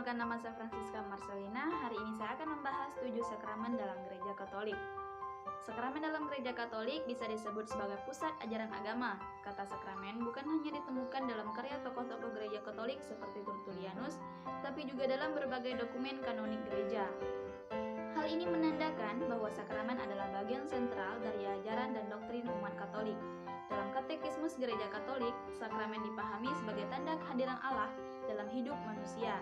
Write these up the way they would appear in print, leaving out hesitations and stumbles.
perkenalkan, nama saya Francisca Marcelina. Hari ini saya akan membahas 7 sakramen dalam Gereja Katolik. Sakramen dalam Gereja Katolik bisa disebut sebagai pusat ajaran agama. Kata sakramen bukan hanya ditemukan dalam karya tokoh-tokoh Gereja Katolik seperti Tertullianus, tapi juga dalam berbagai dokumen kanonik gereja. Hal ini menandakan bahwa sakramen adalah bagian sentral dari ajaran dan doktrin umat Katolik. Dalam Katekismus Gereja Katolik, sakramen dipahami sebagai tanda kehadiran Allah dalam hidup manusia,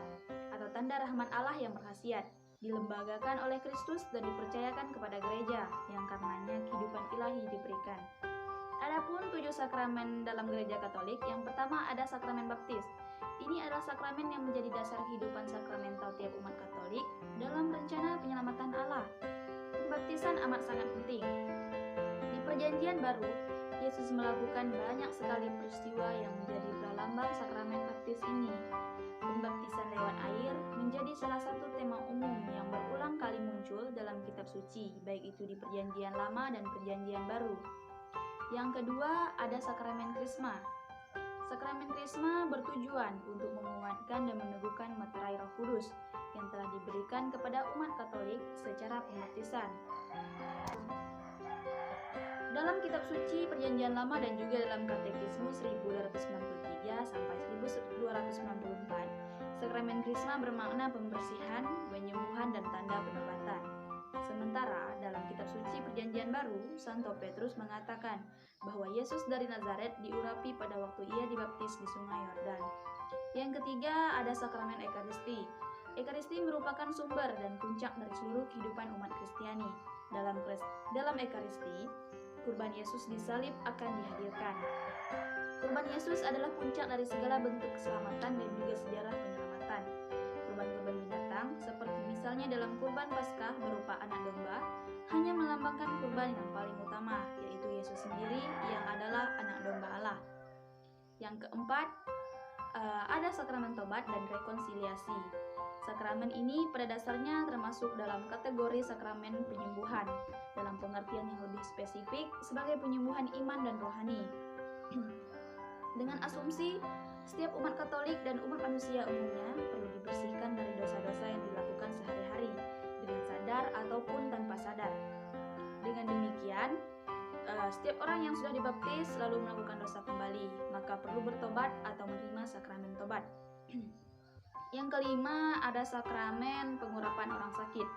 atau tanda rahmat Allah yang berkhasiat, dilembagakan oleh Kristus dan dipercayakan kepada gereja, yang karenanya kehidupan ilahi diberikan. Adapun 7 sakramen dalam Gereja Katolik, yang pertama ada sakramen baptis. Ini adalah sakramen yang menjadi dasar kehidupan sakramental tiap umat Katolik dalam rencana penyelamatan Allah. Pembaptisan amat sangat penting. Di Perjanjian Baru, Yesus melakukan banyak sekali peristiwa yang menjadi pralambang sakramen baptis ini. Pembaptisan lewat air menjadi salah satu tema umum yang berulang kali muncul dalam kitab suci, baik itu di Perjanjian Lama dan Perjanjian Baru. Yang kedua, ada sakramen Krisma. Sakramen Krisma bertujuan untuk menguatkan dan meneguhkan meterai Roh Kudus yang telah diberikan kepada umat Katolik secara pembaptisan. Dalam kitab suci Perjanjian Lama dan juga dalam Katekismus 1293 sampai 1294, sakramen Krisma bermakna pembersihan, penyembuhan, dan tanda penobatan. Sementara dalam kitab suci Perjanjian Baru, Santo Petrus mengatakan bahwa Yesus dari Nazaret diurapi pada waktu ia dibaptis di Sungai Yordan. Yang ketiga, ada sakramen Ekaristi. Ekaristi merupakan sumber dan puncak dari seluruh kehidupan umat Kristiani. Dalam Ekaristi, kurban Yesus disalib akan dihadirkan. Kurban Yesus adalah puncak dari segala bentuk keselamatan dan juga sejarah penyelamatan. Kurban-kurban binatang, seperti misalnya dalam kurban Paskah berupa anak domba, hanya melambangkan kurban yang paling utama, yaitu Yesus sendiri yang adalah anak domba Allah. Yang keempat, ada sakramen tobat dan rekonsiliasi. Sakramen ini pada dasarnya termasuk dalam kategori sakramen penyembuhan, dalam pengertian yang lebih spesifik sebagai penyembuhan iman dan rohani. Dengan asumsi, setiap umat Katolik dan umat manusia umumnya perlu dibersihkan dari dosa-dosa yang dilakukan sehari-hari, dengan sadar ataupun tanpa sadar. Dengan demikian, setiap orang yang sudah dibaptis lalu melakukan dosa kembali, maka perlu bertobat atau menerima sakramen tobat. Yang kelima, ada sakramen pengurapan orang sakit.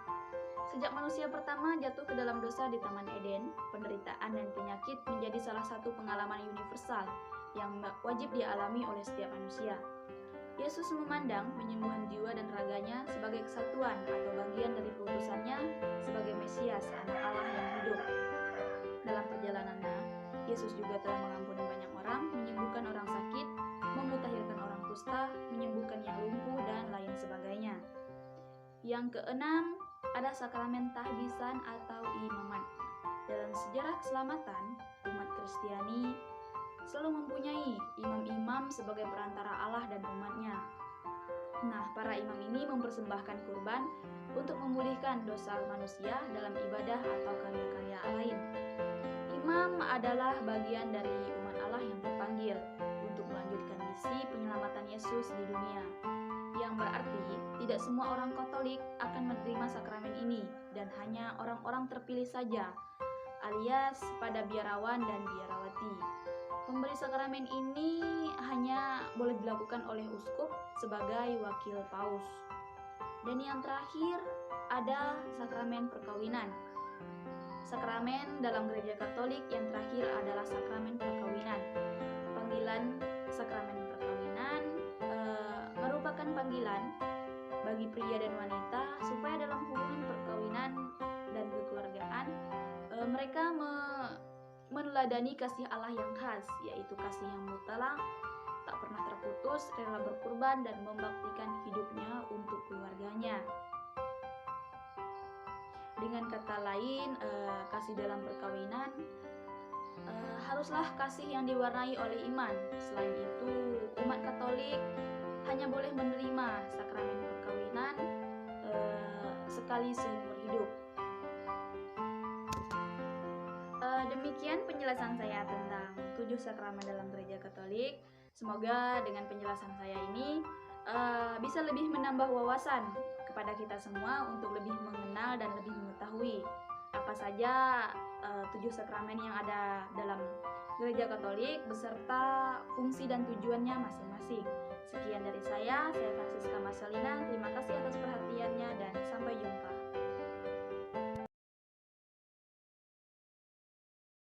Sejak manusia pertama jatuh ke dalam dosa di Taman Eden, penderitaan dan penyakit menjadi salah satu pengalaman universal yang wajib dialami oleh setiap manusia. Yesus memandang penyembuhan jiwa dan raganya sebagai kesatuan atau bagian dari keutusannya sebagai Mesias, anak Allah yang hidup. Dalam perjalanannya, Yesus juga telah mengampuni banyak orang, menyembuhkan orang sakit, memutahirkan orang kusta, menyembuhkan yang lumpuh, dan lain sebagainya. Yang keenam, ada sakramen tahbisan atau imamat. Dalam sejarah keselamatan, umat Kristiani selalu mempunyai imam-imam sebagai perantara Allah dan umatnya. Nah, para imam ini mempersembahkan kurban untuk memulihkan dosa manusia dalam ibadah atau karya-karya lain. Imam adalah bagian dari umat Allah yang terpanggil untuk melanjutkan misi penyelamatan Yesus di dunia, yang berarti tidak semua orang Katolik akan menerima sakramen ini dan hanya orang-orang terpilih saja, alias pada biarawan dan biarawati. Pemberi sakramen ini hanya boleh dilakukan oleh uskup sebagai wakil paus. Dan yang terakhir, ada sakramen perkawinan. Sakramen dalam Gereja Katolik yang terakhir adalah sakramen perkawinan. Panggilan sakramen perkawinan merupakan panggilan bagi pria dan wanita supaya dalam hubungan perkawinan dan kekeluargaan mereka meneladani kasih Allah yang khas, yaitu kasih yang mutlak, tak pernah terputus, rela berkorban dan membaktikan hidupnya untuk keluarganya. Dengan kata lain, kasih dalam perkawinan haruslah kasih yang diwarnai oleh iman. Selain itu, umat Katolik hanya boleh menerima sakramen perkawinan sekali seumur hidup. Demikian penjelasan saya tentang 7 sakramen dalam Gereja Katolik. Semoga dengan penjelasan saya ini bisa lebih menambah wawasan kepada kita semua untuk lebih mengenal dan lebih mengetahui apa saja 7 sakramen yang ada dalam Gereja Katolik beserta fungsi dan tujuannya masing-masing. Sekian dari saya Francisca Marcelina. Terima kasih atas perhatian.